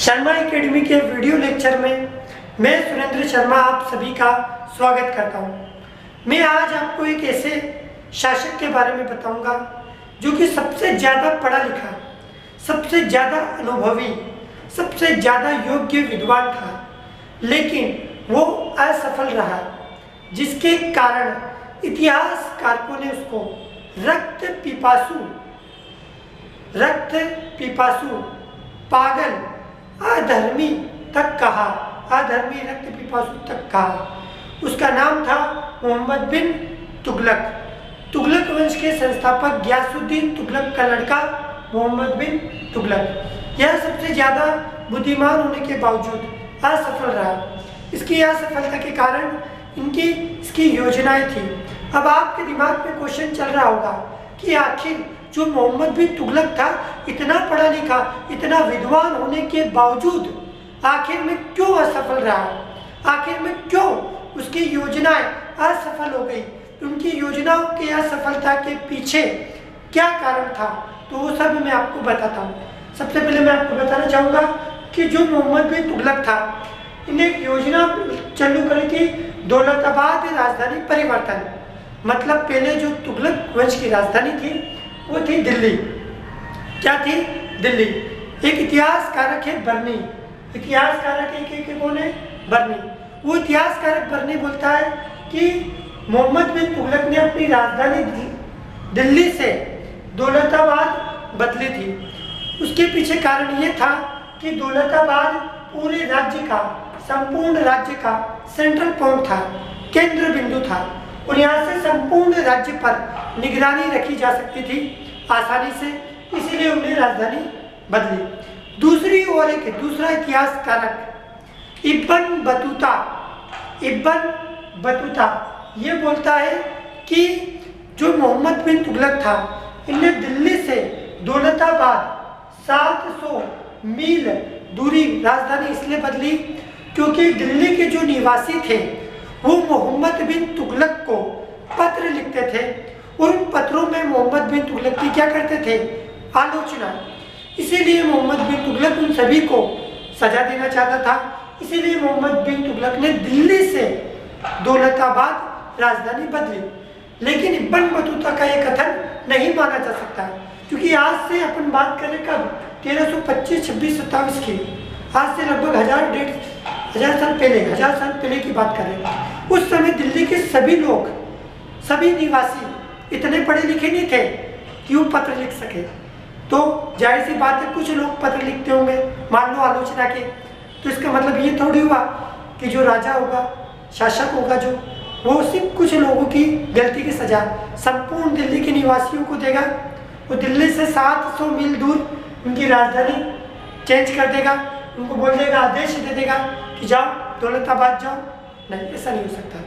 Sharma academy के video lecture में मैं सुरेंद्र शर्मा आप सभी का स्वागत करता हूं। मैं आज आपको एक ऐसे शासक के बारे में बताऊंगा जो कि सबसे ज़्यादा पढ़ा लिखा, सबसे ज़्यादा अनुभवी, सबसे ज़्यादा योग्य विद्वान था, लेकिन वो असफल रहा, जिसके कारण इतिहास कारकों ने उसको रक्त पिपासु, पागल, अधर्मी तक कहा, अधर्मी रक्त पिपासु तक कहा। उसका नाम था मोहम्मद बिन तुगलक। तुगलक वंश के संस्थापक गियासुद्दीन तुगलक का लड़का मोहम्मद बिन तुगलक। यह सबसे ज़्यादा बुद्धिमान होने के बावजूद असफल रहा। इसकी असफलता के कारण इसकी योजनाएं थी। अब आपके दिमाग में क्वेश्चन चल रहा होगा कि आखिर जो मोहम्मद बिन तुगलक था, इतना पढ़ा लिखा, इतना विद्वान होने के बावजूद आखिर में क्यों असफल रहा, आखिर में क्यों उसकी योजनाएं असफल हो गई, उनकी योजनाओं की असफलता के पीछे क्या कारण था, तो वो सब मैं आपको बताता हूँ। सबसे पहले मैं आपको बताना चाहूँगा कि जो मोहम्मद बिन तुगलक था, इन्हें एक योजना चालू करी थी, दौलताबाद राजधानी परिवर्तन। मतलब पहले जो तुगलक वंश की राजधानी थी वो थी दिल्ली। क्या थी? दिल्ली। एक इतिहासकारक है बर्नी, इतिहासकारक एक कौन है? बर्नी। वो इतिहासकारक बर्नी बोलता है कि मोहम्मद बिन तुगलक ने अपनी राजधानी दिल्ली से दौलताबाद बदली थी। उसके पीछे कारण ये था कि दौलताबाद पूरे राज्य का, संपूर्ण राज्य का सेंट्रल पॉइंट था, केंद्र बिंदु था, और यहाँ से संपूर्ण राज्य पर निगरानी रखी जा सकती थी आसानी से, इसीलिए उन्हें राजधानी बदली। दूसरी ओर एक दूसरा इतिहासकारक इब्न बतूता ये बोलता है कि जो मोहम्मद बिन तुगलक था, इन्हें दिल्ली से दौलताबाद 700 मील दूरी राजधानी इसलिए बदली क्योंकि दिल्ली के जो निवासी थे वो मोहम्मद बिन तुगलक को पत्र लिखते थे, और उन पत्रों में मोहम्मद बिन तुगलक की क्या करते थे? आलोचना। इसीलिए मोहम्मद बिन तुगलक उन सभी को सजा देना चाहता था। इसीलिए मोहम्मद बिन तुगलक ने दिल्ली से दौलताबाद राजधानी बदली। लेकिन इब्न बतूता का यह कथन नहीं माना जा सकता, क्योंकि आज से अपन बात करें कब? 1325, 26, 27 की, आज से लगभग 1000 साल पहले की बात करें। उस समय दिल्ली के सभी लोग, सभी निवासी इतने पढ़े लिखे नहीं थे कि वो पत्र लिख सके। तो जाहिर सी बात है कुछ लोग पत्र लिखते होंगे, मान लो आलोचना के, तो इसका मतलब ये थोड़ी हुआ कि जो राजा होगा, शासक होगा, जो वो सिर्फ कुछ लोगों की गलती की सजा संपूर्ण दिल्ली के निवासियों को देगा। वो दिल्ली से 700 मील दूर उनकी राजधानी चेंज कर देगा, उनको बोल देगा, आदेश दे देगा कि जाओ दौलताबाद जाओ। नहीं, ऐसा नहीं हो सकता।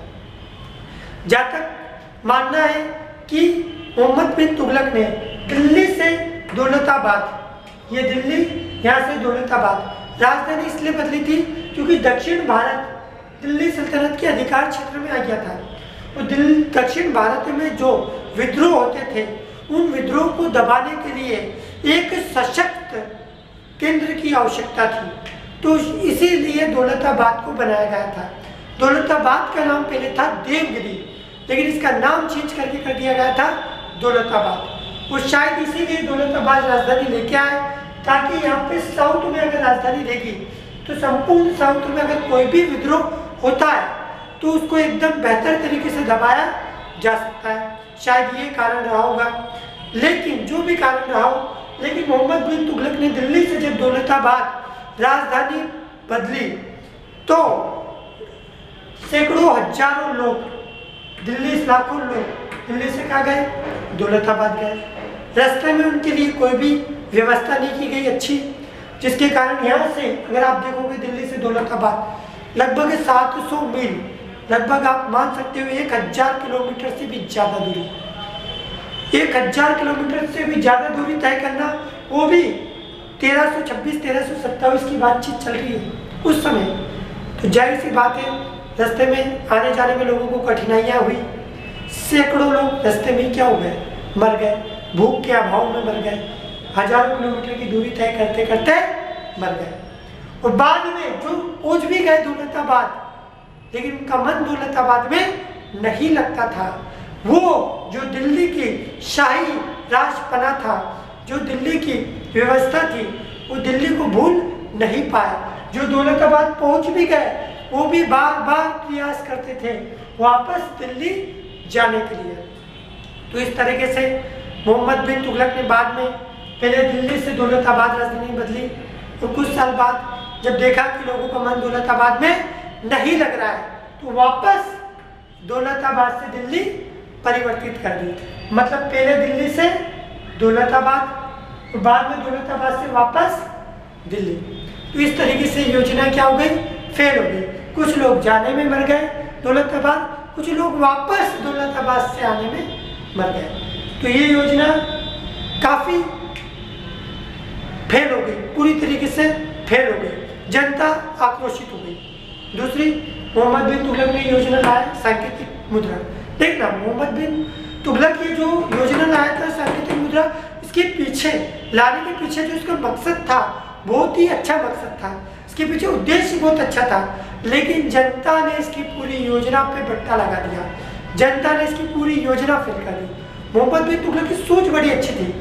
जहाँ तक मानना है कि मोहम्मद बिन तुगलक ने दिल्ली से दौलताबाद, ये दिल्ली यहाँ से दौलताबाद राजधानी इसलिए बदली थी क्योंकि दक्षिण भारत दिल्ली सल्तनत के अधिकार क्षेत्र में आ गया था। और दक्षिण भारत में जो विद्रोह होते थे, उन विद्रोह को दबाने के लिए एक सशक्त केंद्र की आवश्यकता थी, तो इसीलिए दौलताबाद को बनाया गया था। दौलताबाद का नाम पहले था देवगिरी, लेकिन इसका नाम चेंज करके कर दिया गया था दौलताबाद। और शायद इसीलिए दौलताबाद राजधानी लेके आए, ताकि यहाँ पे साउथ में अगर राजधानी रहेगी तो संपूर्ण साउथ में अगर कोई भी विद्रोह होता है तो उसको एकदम बेहतर तरीके से दबाया जा सकता है। शायद ये कारण रहा होगा, लेकिन जो भी कारण रहा हो, लेकिन मोहम्मद बिन तुगलक ने दिल्ली से जब दौलताबाद राजधानी बदली तो सैकड़ों हजारों लोग, लाखों लोग दिल्ली से कहाँ गए? दौलताबाद गए। रास्ते में उनके लिए कोई भी व्यवस्था नहीं की गई अच्छी, जिसके कारण यहाँ से अगर आप देखोगे दिल्ली से दौलताबाद लगभग 700 मील, लगभग आप मान सकते हो 1000 किलोमीटर से भी ज़्यादा दूरी, 1000 किलोमीटर से भी ज़्यादा दूरी तय करना, वो भी 1326, 1327 की बातचीत चल रही है उस समय। तो जाहिर सी बात है रास्ते में आने जाने में लोगों को कठिनाइयाँ हुई। सैकड़ों लोग रास्ते में क्या हो गए? मर गए, भूख के अभाव में मर गए, हजारों किलोमीटर की दूरी तय करते करते मर गए। और बाद में जो पहुंच भी गए दौलताबाद, लेकिन उनका मन दौलताबाद में नहीं लगता था। वो जो दिल्ली की शाही राजपना था, जो दिल्ली की व्यवस्था थी, वो दिल्ली को भूल नहीं पाए। जो दौलताबाद पहुंच भी गए, वो भी बार बार प्रयास करते थे वापस दिल्ली जाने के लिए। तो इस तरीके से मोहम्मद बिन तुगलक ने बाद में पहले दिल्ली से दौलताबाद राजधानी बदली, और कुछ साल बाद जब देखा कि लोगों का मन दौलताबाद में नहीं लग रहा है, तो वापस दौलताबाद से दिल्ली परिवर्तित कर दी। मतलब पहले दिल्ली से दौलताबाद और बाद में दौलताबाद से वापस दिल्ली। तो इस तरीके से योजना क्या हो गई, फेल हो गई। कुछ लोग जाने में मर गए दौलताबाद, कुछ लोग वापस दौलताबाद से आने में मर गए। तो ये योजना काफ़ी फेल हो गई, पूरी तरीके से फेल हो गई, जनता आक्रोशित हो गई। दूसरी, मोहम्मद बिन तुगलक ने योजना लाया सांकेतिक मुद्रा। देखना, मोहम्मद बिन तुगलक ये जो योजना लाया था सांकेतिक मुद्रा, इसके पीछे लाने के पीछे जो इसका मकसद था बहुत ही अच्छा मकसद था, इसके पीछे उद्देश्य बहुत अच्छा था, लेकिन जनता ने इसकी पूरी योजना पे बट्टा लगा दिया। जनता ने इसकी पूरी योजना फेल कर दी। मोहम्मद बिन तुगलक की सोच बड़ी अच्छी थी।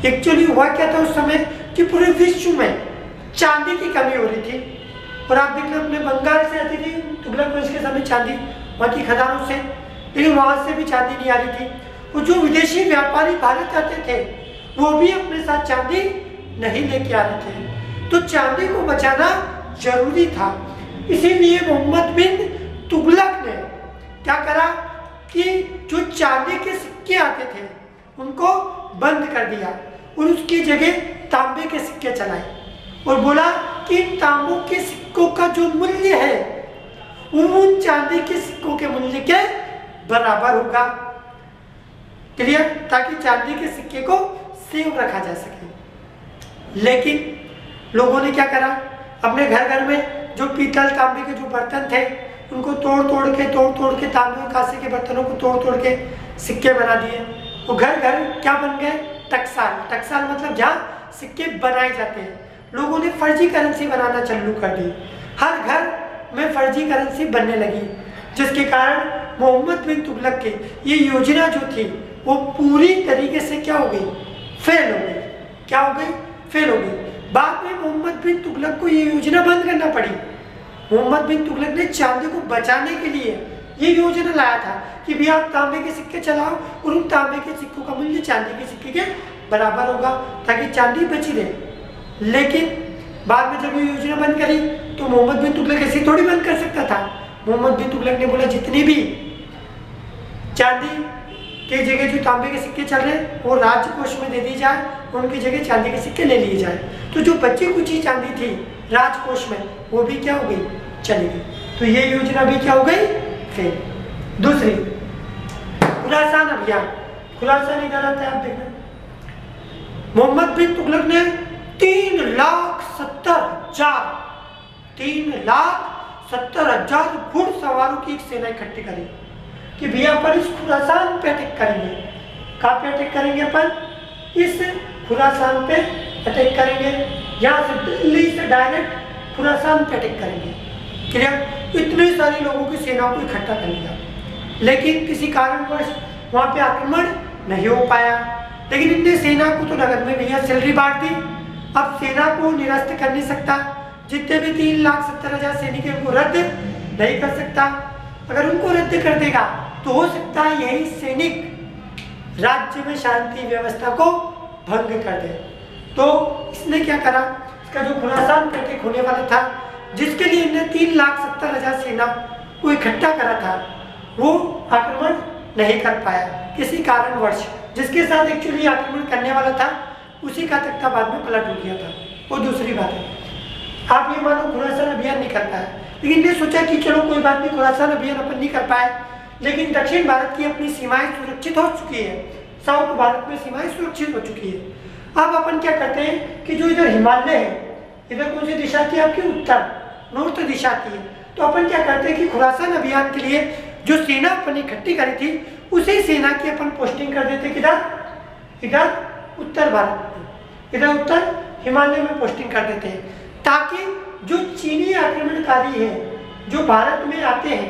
एक्चुअली हुआ क्या था उस समय कि पूरे विश्व में चांदी की कमी हो रही थी, और आप देखना अपने बंगाल से आती थी तुगलक वंश के समय चांदी, वहाँ की खदानों से, लेकिन वहाँ से भी चांदी नहीं आ रही थी। और जो विदेशी व्यापारी भारत आते थे वो भी अपने साथ चांदी नहीं लेके आ रहे थे। तो चांदी को बचाना जरूरी था। इसीलिए मोहम्मद बिन तुगलक ने क्या करा कि जो चांदी के सिक्के आते थे उनको बंद कर दिया, और उसकी जगह तांबे के सिक्के चलाए, और बोला कि इन तांबों के सिक्कों का जो मूल्य है वो उन चांदी के सिक्कों के मूल्य के बराबर होगा। क्लियर? ताकि चांदी के सिक्के को सेव रखा जा सके। लेकिन लोगों ने क्या करा, अपने घर घर में जो पीतल तांबे के जो बर्तन थे उनको तोड़ तोड़ के तांबे और कांसे के बर्तनों को तोड़ के सिक्के बना दिए। वो घर घर क्या बन गए, टकसाल। टकसाल मतलब जहाँ सिक्के बनाए जाते हैं। लोगों ने फर्जी करेंसी बनाना चालू कर दी, हर घर में फर्जी करेंसी बनने लगी, जिसके कारण मोहम्मद बिन तुगलक की ये योजना जो थी वो पूरी तरीके से क्या हो गई, फेल हो गई। क्या हो गई, फेल हो गई। बाद में मोहम्मद बिन तुगलक को ये योजना बंद करना पड़ी। मोहम्मद बिन तुगलक ने चांदी को बचाने के लिए ये योजना लाया था कि भी आप तांबे के सिक्के चलाओ और उन तांबे के सिक्कों का मूल्य चांदी के सिक्के के बराबर होगा, ताकि चांदी बची रहे। लेकिन बाद में जब ये योजना बंद करी तो मोहम्मद बिन तुगलक ऐसे थोड़ी बंद कर सकता था। मोहम्मद बिन तुगलक ने बोला जितनी भी चांदी के जगह जो तांबे के सिक्के चल रहे हैं वो राजकोष में दे दी जाए, उनकी जगह चांदी के सिक्के ले लिए जाए। तो जो बची कुची चांदी थी राजकोष में वो भी क्या हो गई, चली गई। तो ये योजना भी क्या हो गई, फेल। दूसरी, खुरासान अभियान। खुरासान इधर आता है, आप देखना। मोहम्मद बिन तुगलक ने 3,70,000 घुड़सवारों की एक सेना इकट्ठी करी कि भैया अपन इस खुरासान पे अटैक करेंगे। कहाँ पे अटैक करेंगे अपन, इस खुरासान पे अटैक करेंगे। यहाँ से दिल्ली से डायरेक्ट खुरासान पे अटैक करेंगे। क्लियर? इतने सारे लोगों की सेना को इकट्ठा कर लिया, लेकिन किसी कारणवश वहाँ पे आक्रमण नहीं हो पाया। लेकिन इतने सेना को तो नगद में भैया सैलरी बांट दी। अब सेना को निरस्त कर नहीं सकता, जितने भी 3,70,000 सैनिक हैं उनको रद्द नहीं कर सकता। अगर उनको रद्द कर देगा तो हो सकता है यही सैनिक राज्य में शांति व्यवस्था को भंग कर दे। तो इसने क्या करा, इसका जो खुरासान पे अटैक होने वाला था, जिसके लिए इन्हें 3,70,000 सेना को इकट्ठा करा था, वो आक्रमण नहीं कर पाया किसी कारणवश। जिसके साथ एक्चुअली आक्रमण करने वाला था उसी का तख्ता बाद में पलट हो गया था। वो दूसरी बात है। आप ये मानो खुरासान अभियान नहीं कर पाया, लेकिन ने सोचा कि चलो कोई बात नहीं, खुरासान अभियान अपन नहीं कर पाए, लेकिन दक्षिण भारत की अपनी सीमाएं सुरक्षित हो चुकी है, साउथ भारत में सीमाएं सुरक्षित हो चुकी है। अब अपन क्या करते हैं कि जो इधर हिमालय है, इधर कौन सी दिशा की आपकी, उत्तर नॉर्थ दिशा की है। तो अपन क्या करते हैं कि खुरासान अभियान के लिए जो सेना अपन इकट्ठी करी थी उसी सेना की अपन पोस्टिंग कर देते किधर, इधर उत्तर भारत में, इधर उत्तर हिमालय में पोस्टिंग कर देते हैं, ताकि जो चीनी आक्रमणकारी है जो भारत में आते हैं,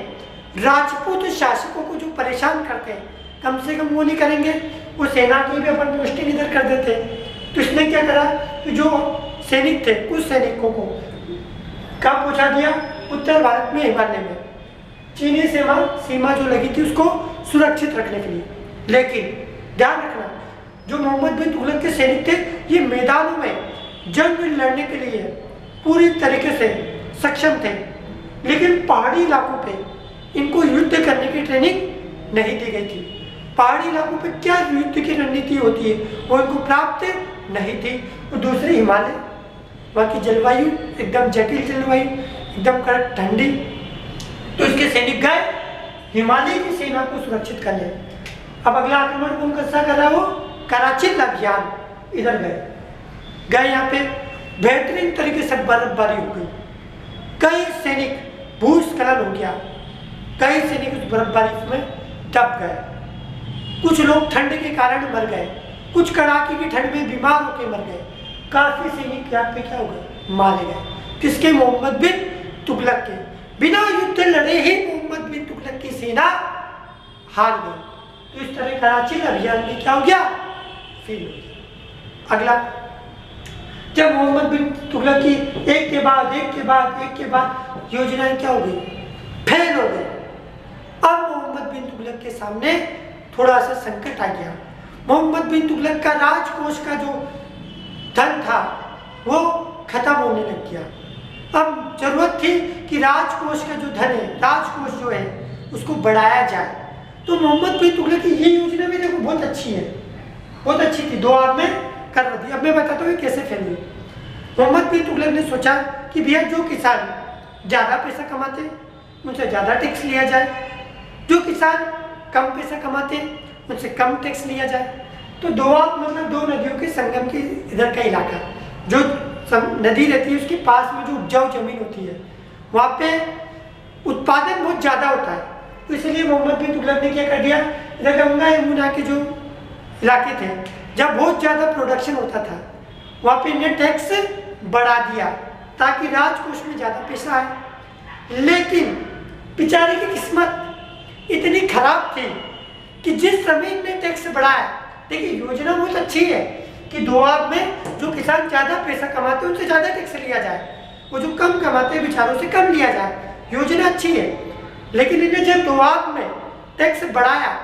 राजपूत शासकों को जो परेशान करते हैं, कम से कम वो नहीं करेंगे, वो सेना की भी अपन पोस्टिंग इधर कर देते। तो इसने क्या करा कि जो सैनिक थे, कुछ सैनिकों को कहाँ पहुँचा दिया, उत्तर भारत में, हिमालय में, चीनी सीमा जो लगी थी उसको सुरक्षित रखने के लिए। लेकिन ध्यान रखना, जो मोहम्मद बिन तुगलक के सैनिक थे, ये मैदानों में जंग लड़ने के लिए पूरी तरीके से सक्षम थे, लेकिन पहाड़ी इलाकों पे इनको युद्ध करने की ट्रेनिंग नहीं दी गई थी। पहाड़ी इलाकों पे क्या युद्ध की रणनीति होती है वो इनको प्राप्त नहीं थी। और दूसरी हिमालय, वहाँ की जलवायु एकदम जटिल जलवायु, एकदम कड़क ठंडी। तो इसके सैनिक गए हिमालय की सेना को सुरक्षित करने। अब अगला आक्रमण कौन कैसा कर रहा है, वो कराचिल अभियान, इधर गए यहाँ पे बेहतरीन तरीके से बर्फबारी हो गई, कई सैनिक भूस्खलन हो गया, कई सैनिक उस बर्फबारी में दब गए, कुछ लोग ठंड के कारण मर गए, कुछ कड़ाके की ठंड में बीमार होकर मर गए, काफी सैनिक यहाँ पे क्या हो गए, मारे गए। किसके, मोहम्मद बिन तुगलक के। बिना युद्ध लड़े ही मोहम्मद बिन तुगलक की सेना हार गई। तो इस तरह कराची अभियान में क्या हो गया, फेल हो गया। अगला, जब मोहम्मद बिन तुगलक की एक के बाद योजनाएं क्या हो गई, फेल हो गई। अब मोहम्मद बिन तुगलक के सामने थोड़ा सा संकट आ गया। मोहम्मद बिन तुगलक का राजकोष का जो धन था वो खत्म होने लग गया। अब जरूरत थी कि राजकोष का जो धन है, राजकोष जो है उसको बढ़ाया जाए। तो मोहम्मद बिन तुगलक की ये योजना भी देखो बहुत अच्छी है, बहुत अच्छी थी, 2 आप में कर दी। अब मैं बताता हूँ कैसे फेल हुई। मोहम्मद बिन तुगलक ने सोचा कि भैया जो किसान ज़्यादा पैसा कमाते उनसे ज़्यादा टैक्स लिया जाए, जो किसान कम पैसा कमाते उनसे कम टैक्स लिया जाए। तो दोआब मतलब 2 नदियों के संगम के इधर का इलाका, जो नदी रहती है उसके पास में जो उपजाऊ जमीन होती है वहाँ पे उत्पादन बहुत ज़्यादा होता है। तो इसलिए मोहम्मद बिन तुगलक ने क्या कर दिया, इधर गंगा यमुना के जो इलाके थे जब बहुत ज़्यादा प्रोडक्शन होता था वहाँ पे इन्हें टैक्स बढ़ा दिया ताकि राजकोष में ज़्यादा पैसा आए। लेकिन बेचारे की किस्मत इतनी खराब थी कि जिस समय इन्हें टैक्स बढ़ाया, देखिए योजना बहुत अच्छी है कि दोआब में जो किसान ज़्यादा पैसा कमाते हैं उनसे ज़्यादा टैक्स लिया जाए, वो जो कम कमाते हैं बेचारों से कम लिया जाए, योजना अच्छी है। लेकिन इन्हें जब दोआब में टैक्स बढ़ाया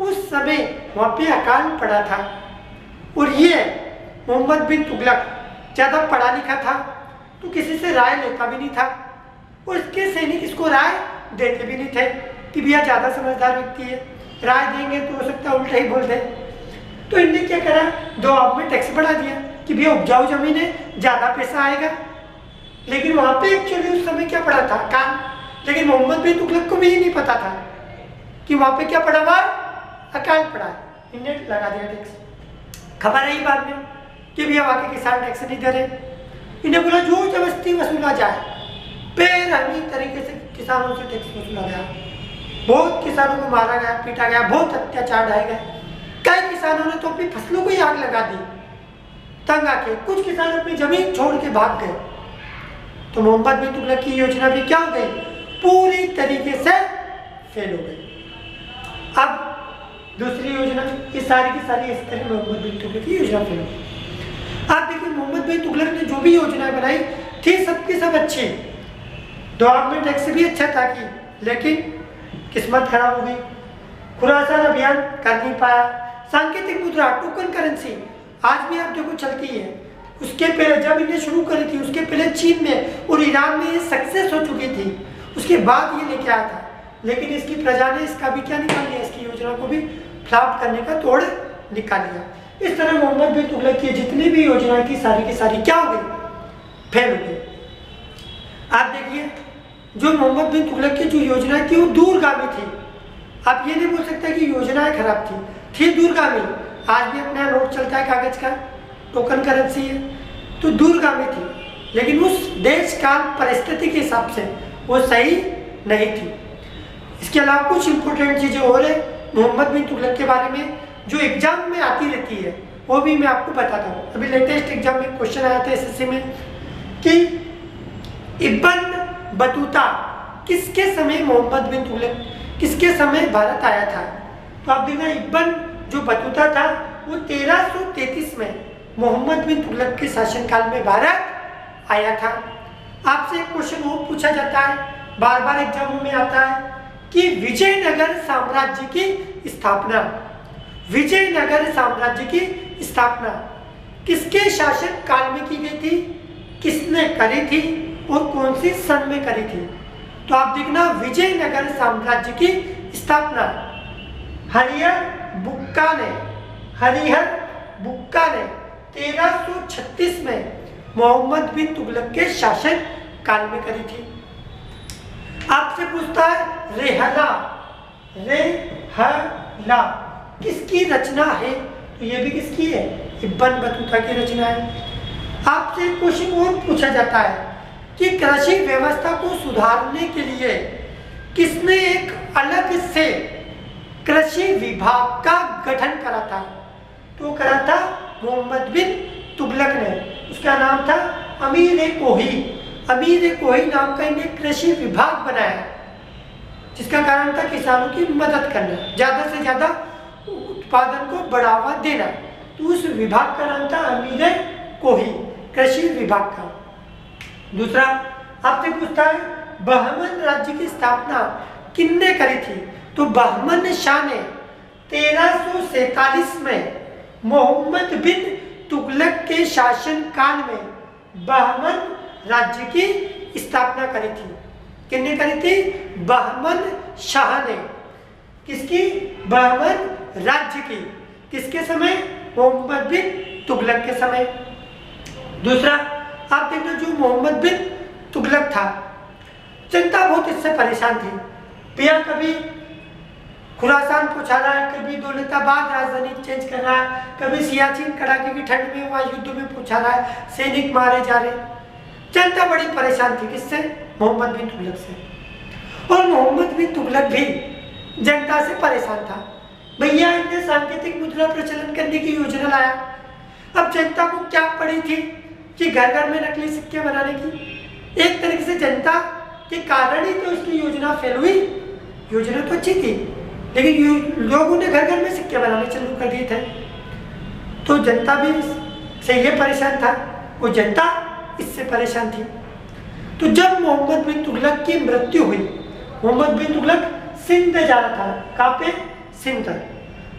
उस समय वहाँ पे अकाल पड़ा था। और ये मोहम्मद बिन तुगलक ज़्यादा पढ़ा लिखा था तो किसी से राय लेता भी नहीं था, और इसके सैनिक इसको राय देते भी नहीं थे कि भैया ज़्यादा समझदार व्यक्ति है, राय देंगे तो हो सकता है उल्टा ही बोल दे। तो इनने क्या करा, दोआब में टैक्स बढ़ा दिया कि भैया उपजाऊ जमीन है, ज़्यादा पैसा आएगा। लेकिन वहाँ पे एक्चुअली उस समय क्या पड़ा था, अकाल। लेकिन मोहम्मद बिन तुगलक को भी ये नहीं पता था कि वहाँ पे क्या पड़ा हुआ, अकाल पड़ा है। इनने लगा दिया टैक्स। खबर आई बाद में कि भैया वहाँ के किसान टैक्स नहीं दे रहे। इन्हें बोला जो जबरदस्ती वसूला जाए, बेरहमी तरीके से किसानों से टैक्स वसूला गया, बहुत किसानों को मारा गया, पीटा गया, बहुत अत्याचार ढाए गए। कई किसानों ने तो अपनी फसलों को ही आग लगा दी तंग आके, कुछ किसान अपनी जमीन छोड़ के भाग गए। तो मोहम्मद बिन तुगलक की योजना भी क्या हो गई, पूरी तरीके से फेल हो गई। अब दूसरी योजना, ये सारी की सारी इस तरह मोहम्मद बिन तुगलक की योजना फेल हो गई। आप देखिए मोहम्मद बिन तुगलक ने जो भी योजनाएं बनाई थी सबकी सब अच्छी, दोआब में टैक्स भी अच्छा था कि, लेकिन किस्मत खराब हो गई। खुरासान अभियान कर नहीं पाया। सांकेतिक मुद्रा, टोकन करेंसी आज भी आप देखो चलती है। उसके पहले जब इन्हें शुरू करी थी उसके पहले चीन में और ईरान में ये सक्सेस हो चुकी थी, उसके बाद ये लेके आया था। लेकिन इसकी प्रजा ने इसका भी क्या निकाल लिया, इसकी योजना को भी फ्लॉप करने का तोड़ निकाल लिया। इस तरह मोहम्मद बिन तुगलक की जितनी भी योजनाएं थी सारी की सारी क्या हो गई, फेल हो गई। आप देखिए जो मोहम्मद बिन तुगलक की जो योजनाएं थी वो दूरगामी थी। आप ये नहीं बोल सकते कि योजनाएं खराब थी दूरगामी। आज भी अपना नोट चलता है कागज का, टोकन करेंसी है, तो दूरगामी थी, लेकिन उस देश काल परिस्थिति के हिसाब से वो सही नहीं थी। इसके अलावा कुछ इंपॉर्टेंट चीज़ें और है मोहम्मद बिन तुगलक के बारे में जो एग्जाम में आती रहती है, वो भी मैं आपको बताता हूँ। अभी लेटेस्ट एग्जाम में क्वेश्चन आया था एसएससी में कि इब्न बतूता किसके समय मोहम्मद बिन तुगलक किसके समय भारत आया था? तो आप देखना इब्न जो बतूता था वो 1333 में मोहम्मद बिन तुगलक के शासनकाल में भारत आया था। आपसे एक क्वेश्चन और पूछा जाता है, बार बार एग्जाम में आता है कि विजयनगर साम्राज्य की स्थापना, विजयनगर साम्राज्य की स्थापना किसके शासन काल में की गई थी, किसने करी थी और कौन सी सन में करी थी? तो आप देखना विजयनगर साम्राज्य की स्थापना हरिहर बुक्का ने 1336 में मोहम्मद बिन तुगलक के शासन काल में करी थी। आपसे पूछता है रेहला किसकी रचना है? तो ये भी किसकी है? इब्न बतूता की रचना है। आपसे क्वेश्चन और पूछा जाता है कि कृषि व्यवस्था को सुधारने के लिए किसने एक अलग से कृषि विभाग का गठन करा था? तो करा था मोहम्मद बिन तुगलक ने। उसका नाम था अमीर-ए-कोही। अमीर-ए-कोही नाम का इन्हें कृषि विभाग बनाया, जिसका कारण था किसानों की मदद करना, ज़्यादा से ज़्यादा उत्पादन को बढ़ावा देना। तो उस विभाग का नाम था अमीर-ए-कोही, कृषि विभाग का। दूसरा आपसे पूछता है बहमन राज्य की स्थापना किसने करी थी? तो बहमन शाह ने 1347 में मोहम्मद बिन तुगलक के शासन काल में बहमन राज्य की स्थापना करी थी। किसने करी थी? बहमन शाह ने। किसकी? बहमन राज्य की। किसके समय? मोहम्मद बिन तुगलक के समय। दूसरा आप देखना जो मोहम्मद बिन तुगलक था, जनता बहुत इससे परेशान थी। भैया कभी खुरासान पहुंचा रहा है, कभी दौलताबाद राजधानी चेंज कर रहा है, कभी सियाचिन कड़ाके की ठंड में वहां युद्ध में पहुंचा रहा है, सैनिक मारे जा रहे। जनता बड़ी परेशान थी। किससे? मोहम्मद बिन तुगलक से। और मोहम्मद बिन तुगलक भी जनता से परेशान था। भैया इनने सांकेतिक मुद्रा प्रचलन करने की योजना लाया। अब जनता को क्या पड़ी थी कि घर घर में नकली सिक्के बनाने की। एक तरीके से जनता के कारण ही तो इसकी योजना फेल हुई। योजना तो अच्छी थी, लेकिन लोगों ने घर घर में सिक्के बनाने चालू कर दिए थे। तो जनता भी से ये परेशान था, वो जनता इससे परेशान थी। तो जब मोहम्मद बिन तुगलक की मृत्यु हुई, मोहम्मद बिन तुगलक सिंध जा रहा था। कहाँ पे? सिंध।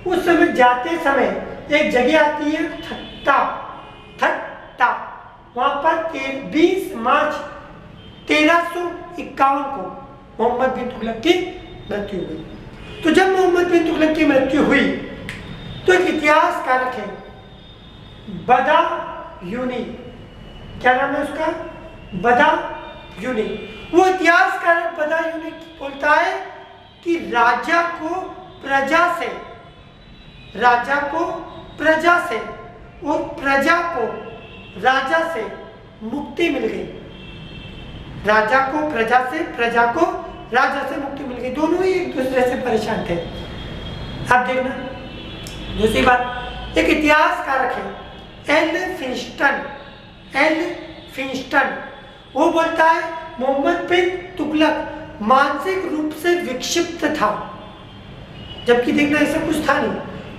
उस समय जाते समय एक जगह आती है ठट्टा, वहां पर 20 मार्च 1351 को मोहम्मद बिन तुगलक की मृत्यु हुई। तो जब मोहम्मद बिन तुगलक की मृत्यु हुई तो एक इतिहासकारक है बदायूनी। क्या नाम है उसका? बदायूनी। वो इतिहासकारक बदायूनी बोलता है कि राजा को प्रजा से और प्रजा को राजा से मुक्ति मिल गई। राजा को प्रजा से, प्रजा को राजा से मुक्ति मिल गई। दोनों ही एक दूसरे से परेशान थे। अब देखना दूसरी बात, एक इतिहासकारक है एल फिंस्टन। वो बोलता है मोहम्मद बिन तुगलक मानसिक रूप से विक्षिप्त था, जबकि देखना ऐसा कुछ था नहीं।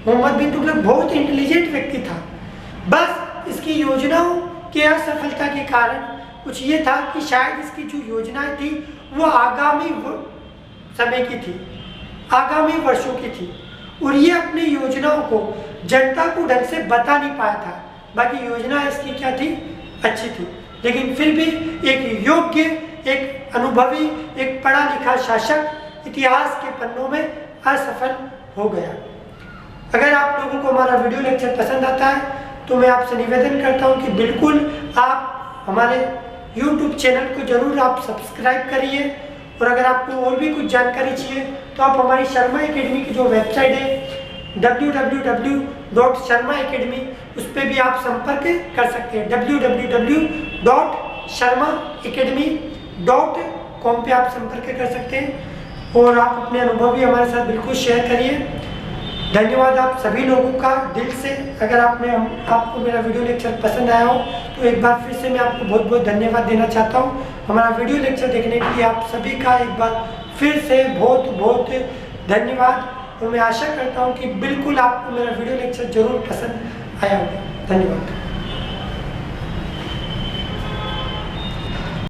मोहम्मद बिन तुगलक बहुत इंटेलिजेंट व्यक्ति था। बस इसकी योजनाओं की असफलता के कारण कुछ ये था कि शायद इसकी जो योजनाएं थी वो आगामी समय की थी, आगामी वर्षों की थी, और ये अपनी योजनाओं को जनता को ढंग से बता नहीं पाया था। बाकी योजना इसकी क्या थी? अच्छी थी, लेकिन फिर भी एक योग्य, एक अनुभवी, एक पढ़ा लिखा शासक इतिहास के पन्नों में असफल हो गया। अगर आप लोगों को हमारा वीडियो लेक्चर पसंद आता है तो मैं आपसे निवेदन करता हूं कि बिल्कुल आप हमारे YouTube चैनल को जरूर आप सब्सक्राइब करिए, और अगर आपको और भी कुछ जानकारी चाहिए तो आप हमारी शर्मा एकेडमी की जो वेबसाइट है www.sharmaacademy उस पर भी आप संपर्क कर सकते हैं। www.sharmaacademy.com पे आप संपर्क कर सकते हैं, और आप अपने अनुभव भी हमारे साथ बिल्कुल शेयर करिए। धन्यवाद आप सभी लोगों का दिल से। अगर आपको मेरा वीडियो लेक्चर पसंद आया हो तो एक बार फिर से मैं आपको बहुत बहुत धन्यवाद देना चाहता हूँ। हमारा वीडियो लेक्चर देखने के लिए आप सभी का एक बार फिर से बहुत बहुत धन्यवाद। और मैं आशा करता हूँ कि बिल्कुल आपको मेरा वीडियो लेक्चर जरूर पसंद आया होगा। धन्यवाद।